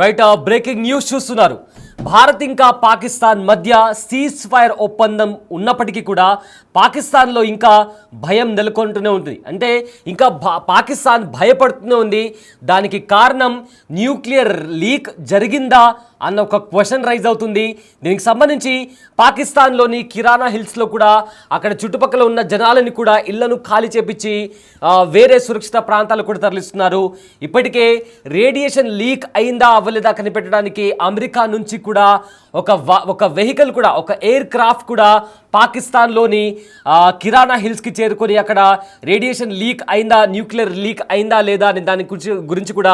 Right, breaking news చూస్తున్నారు. భారత్ ఇంకా పాకిస్తాన్ మధ్య సీజ్ ఫైర్ ఒప్పందం ఉన్నప్పటికీ కూడా పాకిస్తాన్లో ఇంకా భయం నెలకొంటూనే ఉంటుంది. అంటే ఇంకా పాకిస్తాన్ భయపడుతూనే ఉంది. దానికి కారణం న్యూక్లియర్ లీక్ జరిగిందా అన్న ఒక క్వశ్చన్ రైజ్ అవుతుంది. దీనికి సంబంధించి పాకిస్తాన్లోని కిరాణా హిల్స్లో కూడా అక్కడ చుట్టుపక్కల ఉన్న జనాలని కూడా ఇళ్లను ఖాళీ చేపించి వేరే సురక్షిత ప్రాంతాలకు కూడా తరలిస్తున్నారు. ఇప్పటికే రేడియేషన్ లీక్ అయిందా అవ్వలేదా కనిపెట్టడానికి అమెరికా నుంచి కూడా ఒక వెహికల్ కూడా, ఒక ఎయిర్ క్రాఫ్ట్ కూడా పాకిస్తాన్లోని కిరాణా హిల్స్కి చేరుకొని అక్కడ రేడియేషన్ లీక్ అయిందా, న్యూక్లియర్ లీక్ అయిందా లేదా అని దాని గురించి కూడా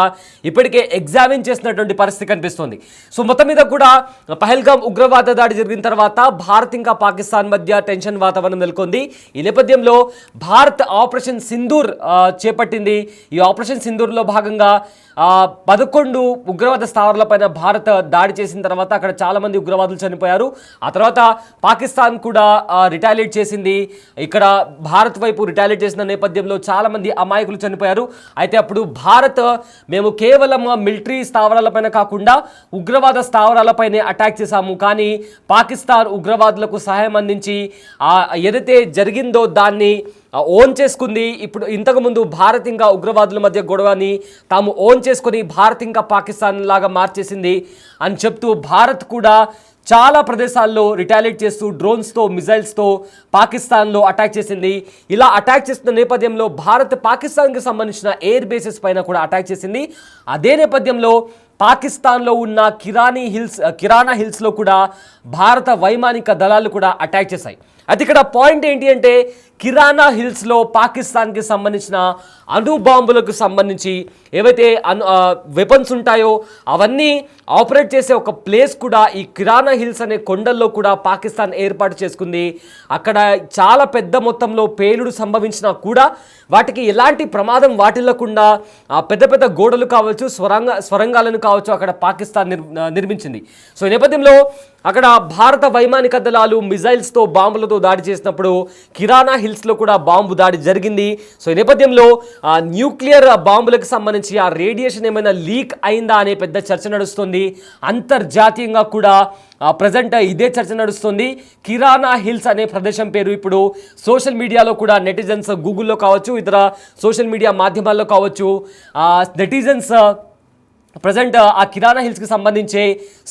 ఇప్పటికే ఎగ్జామిన్ చేసినటువంటి పరిస్థితి కనిపిస్తుంది. సో మొత్తం మీద కూడా పహల్గామ్ ఉగ్రవాద దాడి జరిగిన తర్వాత భారత్ ఇంకా పాకిస్తాన్ మధ్య టెన్షన్ వాతావరణం నెలకొంది. ఈ నేపథ్యంలో భారత్ ఆపరేషన్ సింధూర్ చేపట్టింది. ఈ ఆపరేషన్ సింధూర్లో భాగంగా 11 ఉగ్రవాద స్థావరాలపైన భారత్ దాడి చేసిన తర్వాత అక్కడ చాలామంది ఉగ్రవాదులు చనిపోయారు. ఆ తర్వాత పాకిస్తాన్ కూడా రిటాలియేట్ చేసింది. ఇక్కడ భారత్ వైపు రిటాలియేట్ చేసిన నేపథ్యంలో చాలామంది అమాయకులు చనిపోయారు. అయితే అప్పుడు భారత్ మేము కేవలం మిలిటరీ స్థావరాలపైన కాకుండా ఉగ్రవాద స్థావరాలపైనే అటాక్ చేశాము, కానీ పాకిస్తాన్ ఉగ్రవాదులకు సహాయం అందించి ఏదైతే జరిగిందో దాన్ని ఓన్ చేసుకుంది. ఇప్పుడు ఇంతకుముందు భారత్ ఇంకా ఉగ్రవాదుల మధ్య గొడవని తాము ఓన్ చేసుకొని భారత్ ఇంకా పాకిస్తాన్ లాగా మార్చేసింది అని చెప్తూ భారత్ కూడా చాలా ప్రదేశాల్లో రిటాలియేట్ చేస్తూ డ్రోన్స్తో, మిజైల్స్తో పాకిస్తాన్లో అటాక్ చేసింది. ఇలా అటాక్ చేస్తున్న నేపథ్యంలో భారత్ పాకిస్తాన్కి సంబంధించిన ఎయిర్ బేసెస్ పైన కూడా అటాక్ చేసింది. అదే నేపథ్యంలో పాకిస్తాన్లో ఉన్న కిరాణా హిల్స్లో కూడా భారత వైమానిక దళాలు కూడా అటాక్ చేశాయి. అది ఇక్కడ పాయింట్ ఏంటి అంటే కిరాణా హిల్స్లో పాకిస్తాన్కి సంబంధించిన అణుబాంబులకు సంబంధించి ఏవైతే వెపన్స్ ఉంటాయో అవన్నీ ఆపరేట్ చేసే ఒక ప్లేస్ కూడా ఈ కిరాణా హిల్స్ అనే కొండల్లో కూడా పాకిస్తాన్ ఏర్పాటు చేసుకుంది. అక్కడ చాలా పెద్ద మొత్తంలో పేలుడు సంభవించినా కూడా వాటికి ఎలాంటి ప్రమాదం వాటిల్లకుండా పెద్ద పెద్ద గోడలు కావచ్చు, స్వరంగాలను కావచ్చు అక్కడ పాకిస్తాన్ నిర్మించింది. సో ఈ నేపథ్యంలో అక్కడ భారత వైమానిక దళాలు మిజైల్స్తో, బాంబులతో దాడి చేసినప్పుడు కిరాణా హిల్స్లో కూడా బాంబు దాడి జరిగింది. సో ఈ నేపథ్యంలో న్యూక్లియర్ బాంబులకు సంబంధించి ఆ రేడియేషన్ ఏమైనా లీక్ అయిందా అనే పెద్ద చర్చ నడుస్తుంది. అంతర్జాతీయంగా కూడా ప్రజెంట్ ఇదే చర్చ నడుస్తుంది. కిరాణా హిల్స్ అనే ప్రదేశం పేరు ఇప్పుడు సోషల్ మీడియాలో కూడా నెటిజన్స్, గూగుల్లో కావచ్చు, ఇతర సోషల్ మీడియా మాధ్యమాల్లో కావచ్చు, నెటిజన్స్ ప్రజెంట్ ఆ కిరాణా హిల్స్కి సంబంధించి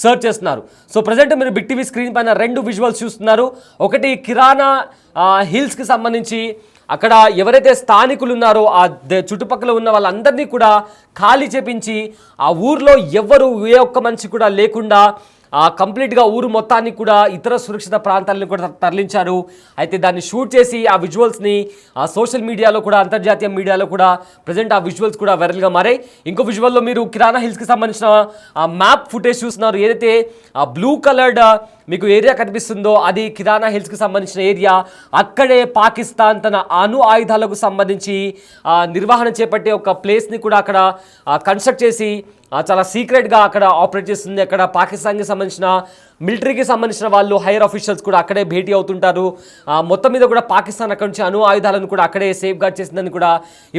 సర్చ్ చేస్తున్నారు. సో ప్రజెంట్ మీరు బిగ్ టీవీ స్క్రీన్ పైన 2 విజువల్స్ చూస్తున్నారు. ఒకటి కిరాణా హిల్స్కి సంబంధించి అక్కడ ఎవరైతే స్థానికులు ఉన్నారో ఆ చుట్టుపక్కల ఉన్న వాళ్ళందరినీ కూడా ఖాళీ చేపించి ఆ ఊర్లో ఏ ఒక్క మనిషి కూడా లేకుండా కంప్లీట్గా ఊరు మొత్తాన్ని కూడా ఇతర సురక్షిత ప్రాంతాలను కూడా తరలించారు. అయితే దాన్ని షూట్ చేసి ఆ విజువల్స్ని సోషల్ మీడియాలో కూడా, అంతర్జాతీయ మీడియాలో కూడా ప్రజెంట్ ఆ విజువల్స్ కూడా వైరల్గా మారాయి. ఇంకో విజువల్లో మీరు కిరాణా హిల్స్కి సంబంధించిన మ్యాప్ ఫుటేజ్ చూస్తున్నారు. ఏదైతే బ్లూ కలర్డ్ మీకు ఏరియా కనిపిస్తుందో అది కిరాణా హిల్స్కి సంబంధించిన ఏరియా. అక్కడే పాకిస్తాన్ తన ఆయుధాలకు సంబంధించి నిర్వహణ చేపట్టే ఒక ప్లేస్ని కూడా అక్కడ కన్స్ట్రక్ట్ చేసి చాలా సీక్రెట్గా అక్కడ ఆపరేట్ చేస్తుంది. అక్కడ పాకిస్తాన్కి సంబంధించిన మిలిటరీకి సంబంధించిన వాళ్ళు, హైయర్ ఆఫీషియల్స్ కూడా అక్కడే భేటీ అవుతుంటారు. మొత్తం మీద కూడా పాకిస్తాన్ అక్కడి నుంచి ఆయుధాలను కూడా అక్కడే సేఫ్ గార్డ్ చేసిందని కూడా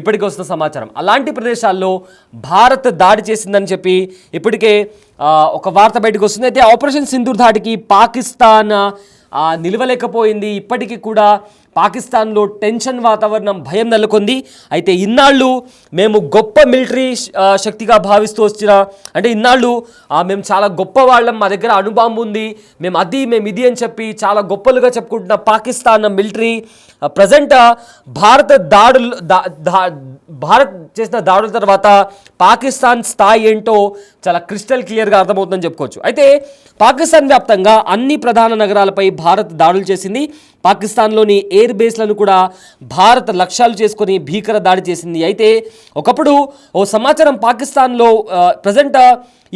ఇప్పటికే వస్తున్న సమాచారం. అలాంటి ప్రదేశాల్లో భారత్ దాడి చేసిందని చెప్పి ఇప్పటికే ఒక వార్త బయటకు వస్తుంది. అయితే ఆపరేషన్ సింధూర్ దాడికి పాకిస్తాన్ నిలవలేకపోయింది. ఇప్పటికీ కూడా పాకిస్తాన్లో టెన్షన్ వాతావరణం, భయం నెలకొంది. అయితే ఇన్నాళ్ళు మేము గొప్ప మిలిటరీ శక్తిగా భావిస్తూ వచ్చిన, అంటే ఇన్నాళ్ళు మేము చాలా గొప్ప వాళ్ళం, మా దగ్గర అణుబాంబు ఉంది, మేము ఇది అని చెప్పి చాలా గొప్పలుగా చెప్పుకుంటున్న పాకిస్తాన్ మిలిటరీ ప్రజెంట్ భారత్ చేసిన దాడుల తర్వాత పాకిస్తాన్ స్థాయి ఏంటో చాలా క్రిస్టల్ క్లియర్గా అర్థమవుతుందని చెప్పుకోవచ్చు. అయితే పాకిస్తాన్ వ్యాప్తంగా అన్ని ప్రధాన నగరాలపై భారత్ దాడులు చేసింది. పాకిస్తాన్లోని ఎయిర్ బేస్లను కూడా భారత్ లక్ష్యాలు చేసుకొని భీకర దాడి చేసింది. అయితే ఒకప్పుడు సమాచారం పాకిస్తాన్లో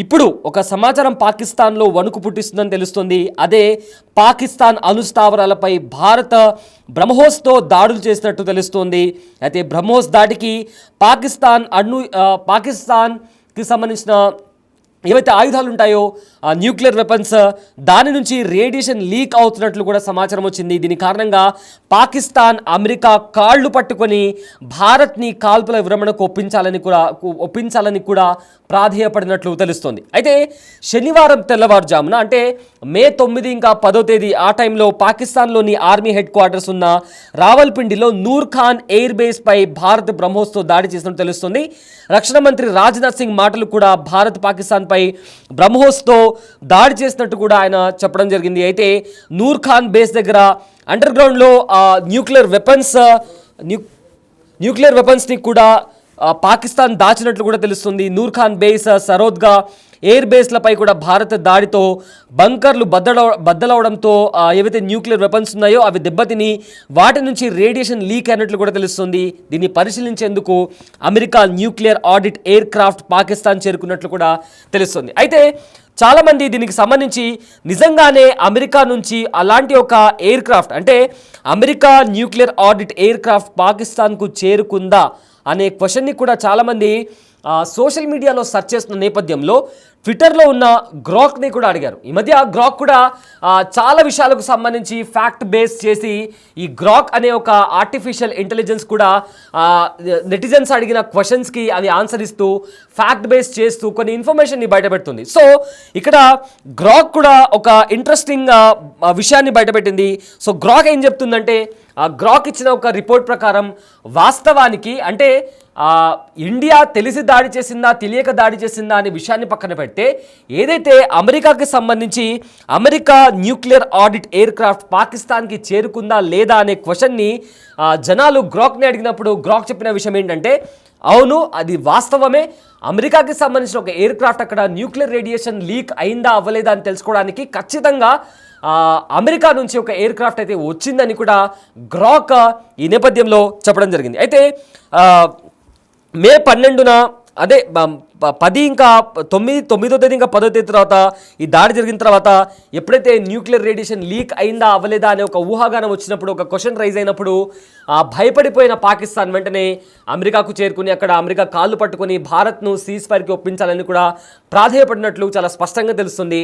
ఇప్పుడు ఒక సమాచారం పాకిస్తాన్లో వణుకు పుట్టిస్తుందని తెలుస్తుంది. అదే పాకిస్తాన్ అణుస్థావరాలపై భారత్ బ్రహ్మోస్తో దాడులు చేసినట్టు తెలుస్తోంది. అయితే బ్రహ్మోస్ దాడికి పాకిస్తాన్కి సంబంధించిన ఏవైతే ఆయుధాలు ఉంటాయో న్యూక్లియర్ వెపన్స్ దాని నుంచి రేడియేషన్ లీక్ అవుతున్నట్లు కూడా సమాచారం వచ్చింది. దీని కారణంగా పాకిస్తాన్ అమెరికా కాళ్ళు పట్టుకొని భారత్ని కాల్పుల విరమణకు ఒప్పించాలని కూడా ప్రాధేయపడినట్లు తెలుస్తోంది. అయితే శనివారం తెల్లవారుజామున అంటే మే 9 ఇంకా 10వ తేదీ ఆ టైంలో పాకిస్తాన్లోని ఆర్మీ హెడ్ క్వార్టర్స్ ఉన్న రావల్పిండిలో నూర్ ఖాన్ ఎయిర్ బేస్ పై భారత్ బ్రహ్మోస్తో దాడి చేసినట్టు తెలుస్తుంది. రక్షణ మంత్రి రాజ్నాథ్ సింగ్ మాటలు కూడా భారత్ పాకిస్తాన్ పై బ్రహ్మోస్తో దాడి చేసినట్టు కూడా ఆయన చెప్పడం జరిగింది. అయితే నూర్ ఖాన్ బేస్ దగ్గర అండర్ గ్రౌండ్లో న్యూక్లియర్ వెపన్స్ని కూడా పాకిస్తాన్ దాచినట్లు కూడా తెలుస్తుంది. నూర్ ఖాన్ బేస్, సరోద్గా ఎయిర్ బేస్లపై కూడా భారత్ దాడితో బంకర్లు బద్దలవడంతో ఏవైతే న్యూక్లియర్ వెపన్స్ ఉన్నాయో అవి దెబ్బతిని వాటి నుంచి రేడియేషన్ లీక్ అయినట్లు కూడా తెలుస్తుంది. దీన్ని పరిశీలించేందుకు America nuclear audit aircraft Pakistan చేరుకున్నట్లు కూడా తెలుస్తుంది. అయితే చాలామంది దీనికి సంబంధించి నిజంగానే అమెరికా నుంచి అలాంటి ఒక ఎయిర్ క్రాఫ్ట్ అంటే America nuclear audit air craft పాకిస్తాన్కు చేరుకుందా అనే క్వశ్చన్ని కూడా చాలామంది సోషల్ మీడియాలో సెర్చ్ చేస్తున్న నేపథ్యంలో ట్విట్టర్లో ఉన్న గ్రాక్ని కూడా అడిగారు. ఈ మధ్య గ్రాక్ కూడా చాలా విషయాలకు సంబంధించి ఫ్యాక్ట్ బేస్ చేసి ఈ గ్రాక్ అనే ఒక ఆర్టిఫిషియల్ ఇంటెలిజెన్స్ కూడా నెటిజన్స్ అడిగిన క్వశ్చన్స్కి అది ఆన్సర్ ఇస్తూ ఫ్యాక్ట్ బేస్ చేస్తూ కొన్ని ఇన్ఫర్మేషన్ని బయటపెడుతుంది. సో ఇక్కడ గ్రాక్ కూడా ఒక ఇంట్రెస్టింగ్ విషయాన్ని బయటపెట్టింది. సో గ్రాక్ ఏం చెప్తుందంటే గ్రాక్ ఇచ్చిన ఒక రిపోర్ట్ ప్రకారం వాస్తవానికి అంటే ఇండియా తెలిసి దాడి చేసిందా తెలియక దాడి చేసిందా అనే విషయాన్ని పక్కన పెడితే ఏదైతే అమెరికాకి సంబంధించి America nuclear audit air craft పాకిస్తాన్కి చేరుకుందా లేదా అనే క్వశ్చన్ని జనాలు గ్రాక్ని అడిగినప్పుడు గ్రాక్ చెప్పిన విషయం ఏంటంటే అవును అది వాస్తవమే, అమెరికాకి సంబంధించిన ఒక ఎయిర్ క్రాఫ్ట్ అక్కడ న్యూక్లియర్ రేడియేషన్ లీక్ అయిందా అవ్వలేదా అని తెలుసుకోవడానికి ఖచ్చితంగా అమెరికా నుంచి ఒక ఎయిర్ క్రాఫ్ట్ అయితే వచ్చిందని కూడా గ్రాక్ ఈ నేపథ్యంలో చెప్పడం జరిగింది. అయితే మే 12న అదే 10 ఇంకా 9వ తేదీ ఇంకా 10వ తేదీ తర్వాత ఈ దాడి జరిగిన తర్వాత ఎప్పుడైతే న్యూక్లియర్ రేడియేషన్ లీక్ అయిందా అవ్వలేదా అనే ఒక ఊహాగానం వచ్చినప్పుడు ఒక క్వశ్చన్ రైజ్ అయినప్పుడు భయపడిపోయిన పాకిస్తాన్ వెంటనే అమెరికాకు చేరుకుని అక్కడ అమెరికా కాళ్ళు పట్టుకొని భారత్ను సీజ్ ఫైర్కి ఒప్పించాలని కూడా ప్రాధేయపడినట్లు చాలా స్పష్టంగా తెలుస్తుంది.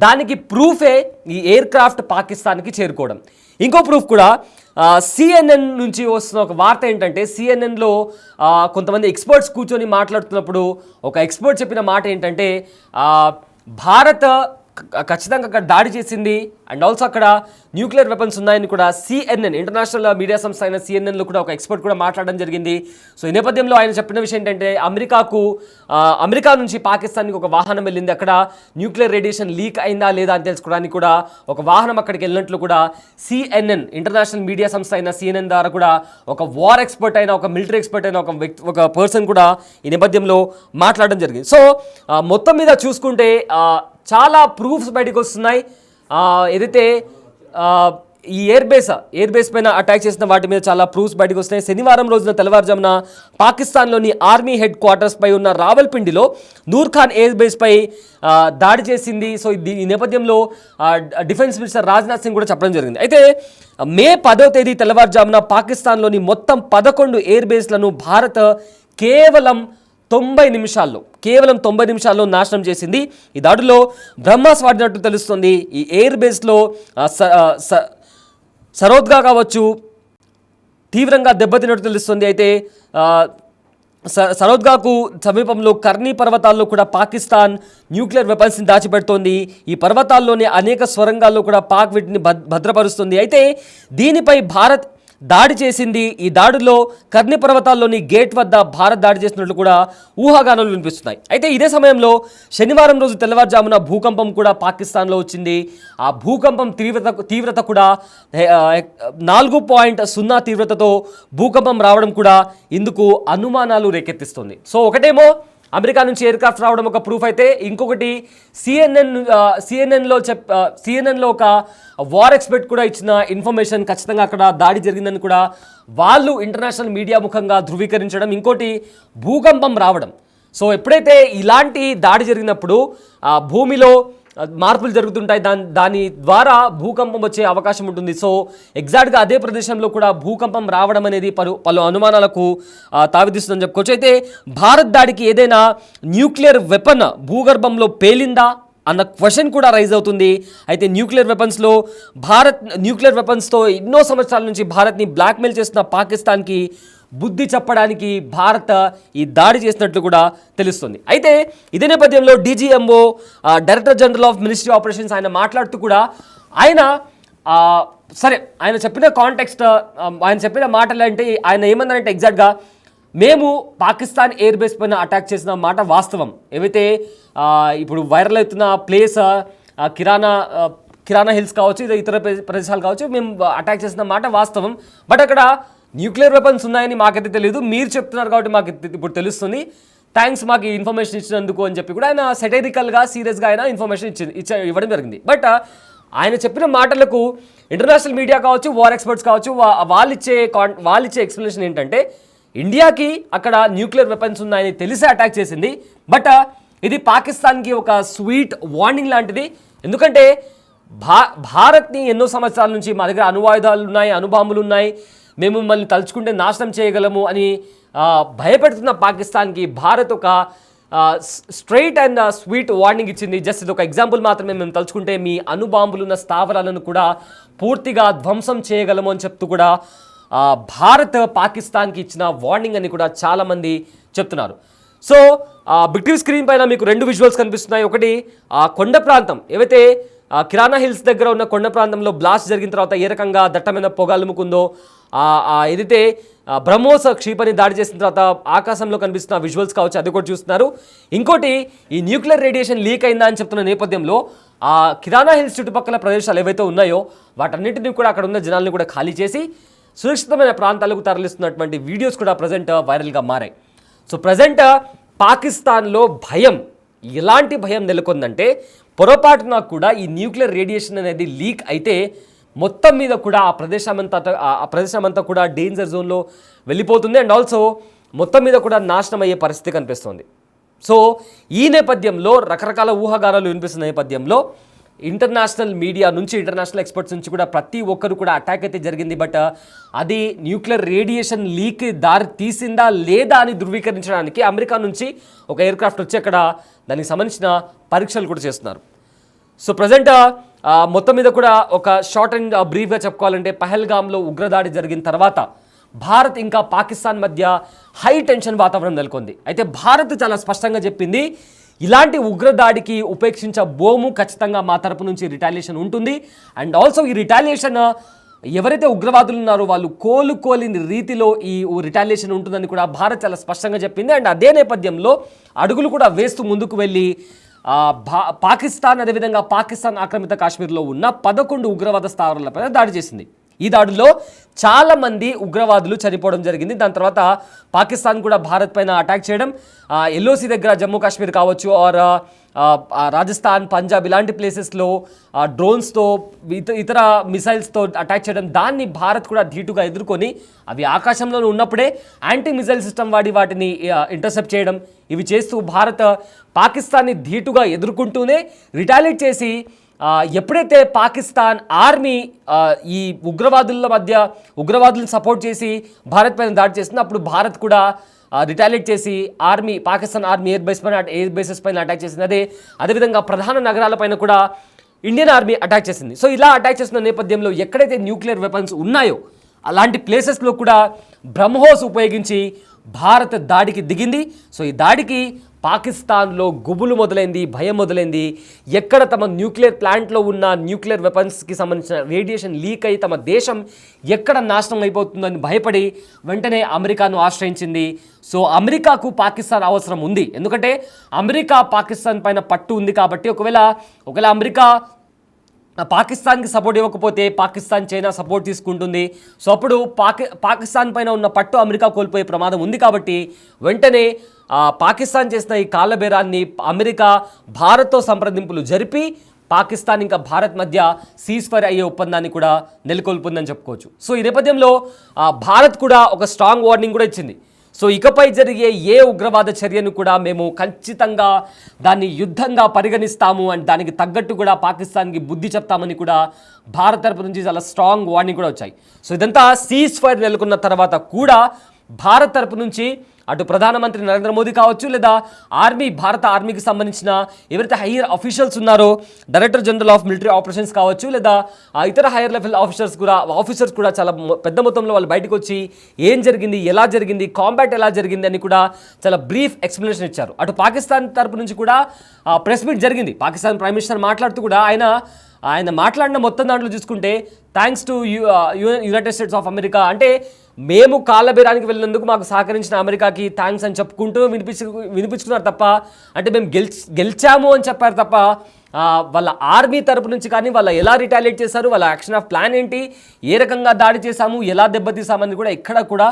దానికి ప్రూఫే ఈ ఎయిర్ క్రాఫ్ట్ పాకిస్తాన్కి చేరుకోవడం. ఇంకో ప్రూఫ్ కూడా CNN నుంచి వస్తున్న ఒక వార్త ఏంటంటే సిఎన్ఎన్లో కొంతమంది ఎక్స్పర్ట్స్ కూర్చొని మాట్లాడుతున్నప్పుడు ఒక ఎక్స్పర్ట్ చెప్పిన మాట ఏంటంటే భారత్ ఖచ్చితంగా అక్కడ దాడి చేసింది అండ్ ఆల్సో అక్కడ న్యూక్లియర్ వెపన్స్ ఉన్నాయని కూడా CNN ఇంటర్నేషనల్ మీడియా సంస్థ అయిన సిఎన్ఎన్లో కూడా ఒక ఎక్స్పర్ట్ కూడా మాట్లాడడం జరిగింది. సో ఈ నేపథ్యంలో ఆయన చెప్పిన విషయం ఏంటంటే అమెరికా నుంచి పాకిస్తాన్కి ఒక వాహనం వెళ్ళింది, అక్కడ న్యూక్లియర్ రేడియేషన్ లీక్ అయిందా లేదా అని తెలుసుకోవడానికి కూడా ఒక వాహనం అక్కడికి వెళ్ళినట్లు కూడా CNN ఇంటర్నేషనల్ మీడియా సంస్థ అయిన CNN ద్వారా కూడా ఒక వార్ ఎక్స్పర్ట్ అయిన ఒక మిలిటరీ ఎక్స్పర్ట్ అయిన ఒక పర్సన్ కూడా ఈ నేపథ్యంలో మాట్లాడడం జరిగింది. సో మొత్తం మీద చూసుకుంటే చాలా ప్రూఫ్స్ బయటకు వస్తున్నాయి. ఏదైతే ఈ ఎయిర్ బేస్ పైన అటాక్ చేసిన వాటి మీద చాలా ప్రూఫ్స్ బయటకు వస్తున్నాయి. శనివారం రోజున తెల్లవారుజామున పాకిస్తాన్లోని ఆర్మీ హెడ్ క్వార్టర్స్ పై ఉన్న రావల్పిండిలో నూర్ ఖాన్ ఎయిర్ బేస్ పై దాడి చేసింది. సో ఈ నేపథ్యంలో డిఫెన్స్ మినిస్టర్ రాజ్నాథ్ సింగ్ కూడా చెప్పడం జరిగింది. అయితే మే 10వ తేదీ తెల్లవారుజామున పాకిస్తాన్లోని మొత్తం 11 ఎయిర్ బేస్లను భారత్ కేవలం 90 నిమిషాల్లో నాశనం చేసింది. ఈ దాడిలో బ్రహ్మాస్ వాడినట్టు తెలుస్తుంది. ఈ ఎయిర్ బేస్లో సరోద్గా కావచ్చు తీవ్రంగా దెబ్బతిన్నట్టు తెలుస్తుంది. అయితే సరోద్గాకు సమీపంలో కర్నీ పర్వతాల్లో కూడా పాకిస్తాన్ న్యూక్లియర్ వెపన్స్ని దాచిపెడుతోంది. ఈ పర్వతాల్లోని అనేక స్వరంగాల్లో కూడా పాక్ వీటిని భద్రపరుస్తుంది. అయితే దీనిపై భారత్ దాడి చేసింది. ఈ దాడిలో కర్ని పర్వతాల్లోని గేట్ వద్ద భారత్ దాడి చేసినట్లు కూడా ఊహాగానాలు వినిపిస్తున్నాయి. అయితే ఇదే సమయంలో శనివారం రోజు తెల్లవారుజామున భూకంపం కూడా పాకిస్తాన్లో వచ్చింది. ఆ భూకంపం తీవ్రత కూడా 4.0 తీవ్రతతో భూకంపం రావడం కూడా ఇందుకు అనుమానాలు రేకెత్తిస్తుంది. సో ఒకటేమో అమెరికా నుంచి ఎయిర్ క్రాఫ్ట్ రావడం ఒక ప్రూఫ్ అయితే, ఇంకొకటి సిఎన్ఎన్లో ఒక వార్ ఎక్స్పర్ట్ కూడా ఇచ్చిన ఇన్ఫర్మేషన్ ఖచ్చితంగా అక్కడ దాడి జరిగిందని కూడా వాళ్ళు ఇంటర్నేషనల్ మీడియా ముఖంగా ధృవీకరించడం, ఇంకోటి భూకంపం రావడం. సో ఎప్పుడైతే ఇలాంటి దాడి జరిగినప్పుడు భూమిలో మార్పులు జరుగుతుంటాయి, దాని ద్వారా భూకంపం వచ్చే అవకాశం ఉంటుంది. సో ఎగ్జాక్ట్గా అదే ప్రదేశంలో కూడా భూకంపం రావడం అనేది పలు అనుమానాలకు తావిదిస్తుందని చెప్పుకోవచ్చు. అయితే భారత్ దాడికి ఏదైనా న్యూక్లియర్ వెపన్ భూగర్భంలో పేలిందా అన్న క్వశ్చన్ కూడా రైజ్ అవుతుంది. అయితే న్యూక్లియర్ వెపన్స్తో ఎన్నో సంవత్సరాల నుంచి భారత్ని బ్లాక్మెయిల్ చేస్తున్న పాకిస్తాన్కి బుద్ధి చెప్పడానికి భారత్ ఈ దాడి చేసినట్లు కూడా తెలుస్తుంది. అయితే ఇదే నేపథ్యంలో DGMO director general of ministry operations ఆయన మాట్లాడుతూ కూడా ఆయన చెప్పిన కాంటెక్స్ట్, ఆయన చెప్పిన మాటలు అంటే ఆయన ఏమన్నారంటే ఎగ్జాక్ట్గా మేము పాకిస్తాన్ ఎయిర్ బేస్ పైన అటాక్ చేసిన మాట వాస్తవం. ఏవైతే ఇప్పుడు వైరల్ అవుతున్న ప్లేస్ కిరాణా హిల్స్ కావచ్చు, ఇతర ప్రదేశాలు కావచ్చు, మేము అటాక్ చేసిన మాట వాస్తవం. బట్ అక్కడ న్యూక్లియర్ వెపన్స్ ఉన్నాయని మాకైతే తెలియదు, మీరు చెప్తున్నారు కాబట్టి మాకు ఇప్పుడు తెలుస్తుంది, థ్యాంక్స్ మాకు ఇన్ఫర్మేషన్ ఇచ్చినందుకు అని చెప్పి కూడా ఆయన సెటైరికల్గా సీరియస్గా ఆయన ఇన్ఫర్మేషన్ ఇవ్వడం జరిగింది. బట్ ఆయన చెప్పిన మాటలకు ఇంటర్నేషనల్ మీడియా కావచ్చు, వార్ ఎక్స్పర్ట్స్ కావచ్చు, వాళ్ళిచ్చే ఎక్స్ప్లెనేషన్ ఏంటంటే ఇండియాకి అక్కడ న్యూక్లియర్ వెపన్స్ ఉన్నాయని తెలిసి అటాక్ చేసింది. బట్ ఇది పాకిస్తాన్కి ఒక స్వీట్ వార్నింగ్ లాంటిది. ఎందుకంటే భారత్ని ఎన్నో సంవత్సరాల నుంచి మా దగ్గర అణువాయుధాలు ఉన్నాయి, అణుబాంబులు ఉన్నాయి, మేము మిమ్మల్ని తలుచుకుంటే నాశనం చేయగలము అని భయపెడుతున్న పాకిస్తాన్కి భారత్ ఒక స్ట్రైట్ అండ్ స్వీట్ వార్నింగ్ ఇచ్చింది. జస్ట్ ఇది ఒక ఎగ్జాంపుల్ మాత్రమే, మేము తలుచుకుంటే మీ అణుబాంబులున్న స్థావరాలను కూడా పూర్తిగా ధ్వంసం చేయగలము అని చెప్తూ కూడా భారత్ పాకిస్తాన్కి ఇచ్చిన వార్నింగ్ అని కూడా చాలామంది చెప్తున్నారు. సో బిగ్ టీవీ స్క్రీన్ పైన మీకు 2 విజువల్స్ కనిపిస్తున్నాయి. ఒకటి కొండ ప్రాంతం, ఏవైతే కిరాణా హిల్స్ దగ్గర ఉన్న కొండ ప్రాంతంలో బ్లాస్ట్ జరిగిన తర్వాత ఏ రకంగా దట్టమైన పొగ అలుముకుందో, ఏదైతే బ్రహ్మోస్ క్షిపణి దాడి చేసిన తర్వాత ఆకాశంలో కనిపిస్తున్న విజువల్స్ కావచ్చు, అది కూడా చూస్తున్నారు. ఇంకోటి ఈ న్యూక్లియర్ రేడియేషన్ లీక్ అయిందా అని చెప్తున్న నేపథ్యంలో కిరాణా హిల్స్ చుట్టుపక్కల ప్రదేశాలు ఏవైతే ఉన్నాయో వాటన్నింటినీ కూడా అక్కడ ఉన్న జనాలను కూడా ఖాళీ చేసి సురక్షితమైన ప్రాంతాలకు తరలిస్తున్నటువంటి వీడియోస్ కూడా ప్రజెంట్ వైరల్గా మారాయి. సో ప్రజెంట్ పాకిస్తాన్లో ఎలాంటి భయం నెలకొందంటే పొరపాటున కూడా ఈ న్యూక్లియర్ రేడియేషన్ అనేది లీక్ అయితే మొత్తం మీద కూడా ఆ ప్రదేశం అంతా కూడా డేంజర్ జోన్లో వెళ్ళిపోతుంది. అండ్ ఆల్సో మొత్తం మీద కూడా నాశనం అయ్యే పరిస్థితి కనిపిస్తుంది. సో ఈ నేపథ్యంలో రకరకాల ఊహాగానాలు వినిపిస్తున్న నేపథ్యంలో ఇంటర్నేషనల్ మీడియా నుంచి, ఇంటర్నేషనల్ ఎక్స్పర్ట్స్ నుంచి కూడా ప్రతి ఒక్కరు కూడా అటాక్ అయితే జరిగింది. బట్ అది న్యూక్లియర్ రేడియేషన్ లీక్ దారి తీసిందా లేదా అని ధృవీకరించడానికి అమెరికా నుంచి ఒక ఎయిర్ క్రాఫ్ట్ వచ్చి అక్కడ దానికి సంబంధించిన పరీక్షలు కూడా చేస్తున్నారు. సో ప్రజెంట్ మొత్తం మీద కూడా ఒక షార్ట్ అండ్ బ్రీఫ్గా చెప్పుకోవాలంటే పహల్గామ్లో ఉగ్రదాడి జరిగిన తర్వాత భారత్ ఇంకా పాకిస్తాన్ మధ్య హై టెన్షన్ వాతావరణం నెలకొంది. అయితే భారత్ చాలా స్పష్టంగా చెప్పింది, ఇలాంటి ఉగ్రదాడికి ఉపేక్షించబోము, ఖచ్చితంగా మా తరపు నుంచి రిటాలియేషన్ ఉంటుంది. అండ్ ఆల్సో ఈ రిటాలియేషన్ ఎవరైతే ఉగ్రవాదులు ఉన్నారో వాళ్ళు కోలుకోలేని రీతిలో ఈ రిటాలియేషన్ ఉంటుందని కూడా భారత్ చాలా స్పష్టంగా చెప్పింది. అండ్ అదే నేపథ్యంలో అడుగులు కూడా వేస్తూ ముందుకు వెళ్ళి పాకిస్తాన్, అదేవిధంగా పాకిస్తాన్ ఆక్రమిత కాశ్మీర్లో ఉన్న 11 ఉగ్రవాద స్థావరాలపైన దాడి చేసింది. ఈ దాడిలో చాలామంది ఉగ్రవాదులు చనిపోవడం జరిగింది. దాని తర్వాత పాకిస్తాన్ కూడా భారత్ పైన అటాక్ చేయడం, ఎల్ఓసి దగ్గర జమ్మూ కాశ్మీర్ కావచ్చు, ఆర్ రాజస్థాన్, పంజాబ్ ఇలాంటి ప్లేసెస్లో డ్రోన్స్తో ఇతర మిసైల్స్తో అటాక్ చేయడం, దాన్ని భారత్ కూడా ధీటుగా ఎదుర్కొని అవి ఆకాశంలో ఉన్నప్పుడే యాంటీ మిసైల్ సిస్టమ్ వాడి వాటిని ఇంటర్సెప్ట్ చేయడం, ఇవి చేస్తూ భారత్ పాకిస్తాన్ని ధీటుగా ఎదుర్కొంటూనే రిటాలియేట్ చేసి ఎప్పుడైతే పాకిస్తాన్ ఆర్మీ ఈ ఉగ్రవాదులను సపోర్ట్ చేసి భారత్ పైన దాడి చేస్తుందో అప్పుడు భారత్ కూడా రిటాలియేట్ చేసి పాకిస్తాన్ ఆర్మీ ఎయిర్ బేసెస్ పైన అటాక్ చేసింది. అదేవిధంగా ప్రధాన నగరాలపైన కూడా ఇండియన్ ఆర్మీ అటాక్ చేసింది. సో ఇలా అటాక్ చేసిన నేపథ్యంలో ఎక్కడైతే న్యూక్లియర్ వెపన్స్ ఉన్నాయో అలాంటి ప్లేసెస్లో కూడా బ్రహ్మోస్ ఉపయోగించి భారత్ దాడికి దిగింది. సో ఈ దాడికి పాకిస్తాన్లో గుబులు మొదలైంది, భయం మొదలైంది. ఎక్కడ తమ న్యూక్లియర్ ప్లాంట్లో ఉన్న న్యూక్లియర్ వెపన్స్కి సంబంధించిన రేడియేషన్ లీక్ అయి తమ దేశం ఎక్కడ నాశనం అయిపోతుందని భయపడి వెంటనే అమెరికాను ఆశ్రయించింది. సో అమెరికాకు పాకిస్తాన్ అవసరం ఉంది, ఎందుకంటే అమెరికా పాకిస్తాన్ పైన పట్టు ఉంది కాబట్టి ఒకవేళ అమెరికా పాకిస్తాన్కి సపోర్ట్ ఇవ్వకపోతే పాకిస్తాన్ చైనా సపోర్ట్ తీసుకుంటుంది. సో అప్పుడు పాకిస్తాన్ పైన ఉన్న పట్టు అమెరికా కోల్పోయే ప్రమాదం ఉంది. కాబట్టి వెంటనే పాకిస్తాన్ చేసిన ఈ కాళ్ళబేరాన్ని అమెరికా భారత్తో సంప్రదింపులు జరిపి పాకిస్తాన్ ఇంకా భారత్ మధ్య సీజ్ఫైర్ అయ్యే ఒప్పందాన్ని కూడా నెలకొల్పుందని చెప్పుకోవచ్చు. సో ఈ నేపథ్యంలో భారత్ కూడా ఒక స్ట్రాంగ్ వార్నింగ్ కూడా ఇచ్చింది. సో ఇకపై జరిగే ఏ ఉగ్రవాద చర్యను కూడా మేము ఖచ్చితంగా దాన్ని యుద్ధంగా పరిగణిస్తాము అండ్ దానికి తగ్గట్టు కూడా పాకిస్తాన్కి బుద్ధి చెప్తామని కూడా భారత్ తరపు నుంచి చాలా స్ట్రాంగ్ వార్నింగ్ కూడా వచ్చాయి. సో ఇదంతా సీజ్ ఫైర్ నెలకొన్న తర్వాత కూడా భారత్ తరపు నుంచి అటు ప్రధానమంత్రి నరేంద్ర మోదీ కావచ్చు, లేదా భారత ఆర్మీకి సంబంధించిన ఎవరైతే హైయర్ ఆఫీషియల్స్ ఉన్నారో, director general of military operations కావచ్చు, లేదా ఇతర హైయర్ లెవెల్ ఆఫీసర్స్ కూడా చాలా పెద్ద మొత్తంలో వాళ్ళు బయటకు వచ్చి ఏం జరిగింది, ఎలా జరిగింది, కాంబాట్ ఎలా జరిగింది అని కూడా చాలా బ్రీఫ్ ఎక్స్ప్లెనేషన్ ఇచ్చారు. అటు పాకిస్తాన్ తరపు నుంచి కూడా ప్రెస్ మీట్ జరిగింది. పాకిస్తాన్ ప్రైమ్ మినిస్టర్ మాట్లాడుతూ కూడా ఆయన మాట్లాడిన మొత్తం దాంట్లో చూసుకుంటే thanks to United states of America, అంటే మేము కాళ్ళబేరానికి వెళ్ళినందుకు మాకు సహకరించిన అమెరికాకి థ్యాంక్స్ అని చెప్పుకుంటూ వినిపించుకున్నారు తప్ప, అంటే మేము గెలిచాము అని చెప్పారు తప్ప వాళ్ళ ఆర్మీ తరపు నుంచి కానీ వాళ్ళు ఎలా రిటాలియేట్ చేశారు, వాళ్ళ యాక్షన్ ఆఫ్ ప్లాన్ ఏంటి, ఏ రకంగా దాడి చేశాము, ఎలా దెబ్బతీసామని కూడా ఎక్కడ కూడా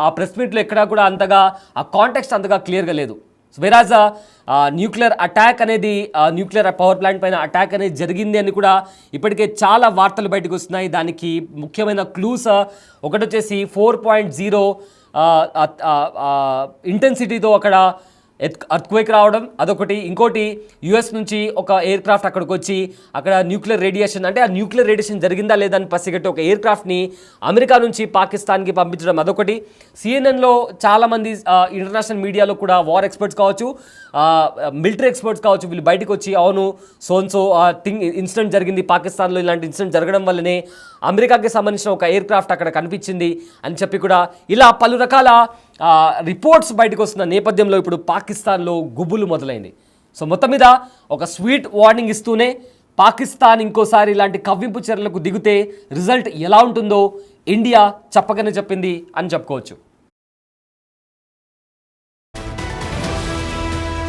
ఆ ప్రెస్ మీట్లో ఎక్కడా కూడా అంతగా ఆ కాంటెక్స్ట్ అంతగా క్లియర్గా లేదు. వెరాజ్ న్యూక్లియర్ అటాక్ అనేది న్యూక్లియర్ పవర్ ప్లాంట్ పైన అటాక్ అనేది జరిగింది అని కూడా ఇప్పటికే చాలా వార్తలు బయటకు వస్తున్నాయి. దానికి ముఖ్యమైన క్లూస్ ఒకటి వచ్చేసి 4.0 ఇంటెన్సిటీతో అక్కడ ఎర్త్క్వేక్ రావడం అదొకటి. ఇంకోటి యుఎస్ నుంచి ఒక ఎయిర్ క్రాఫ్ట్ అక్కడికి వచ్చి అక్కడ న్యూక్లియర్ రేడియేషన్, అంటే ఆ న్యూక్లియర్ రేడియేషన్ జరిగిందా లేదా అని పసిగట్టి ఒక ఎయిర్ క్రాఫ్ట్ని అమెరికా నుంచి పాకిస్తాన్కి పంపించడం అదొకటి. సిఎన్ఎన్లో చాలామంది ఇంటర్నేషనల్ మీడియాలో కూడా వార్ ఎక్స్పర్ట్స్ కావచ్చు, మిలిటరీ ఎక్స్పర్ట్స్ కావచ్చు, వీళ్ళు బయటకు వచ్చి అవును సోన్సో ఇన్సిడెంట్ జరిగింది పాకిస్తాన్లో, ఇలాంటి ఇన్సిడెంట్ జరగడం వల్లనే అమెరికాకి సంబంధించిన ఒక ఎయిర్ క్రాఫ్ట్ అక్కడ కనిపించింది అని చెప్పి కూడా ఇలా పలు రకాల రిపోర్ట్స్ బయటకు వస్తున్న నేపథ్యంలో ఇప్పుడు పాకిస్తాన్లో గుబులు మొదలైంది. సో మొత్తం మీద ఒక స్వీట్ వార్నింగ్ ఇస్తూనే పాకిస్తాన్ ఇంకోసారి ఇలాంటి కవ్వింపు చర్యలకు దిగితే రిజల్ట్ ఎలా ఉంటుందో ఇండియా చెప్పకనే చెప్పింది అని చెప్పుకోవచ్చు.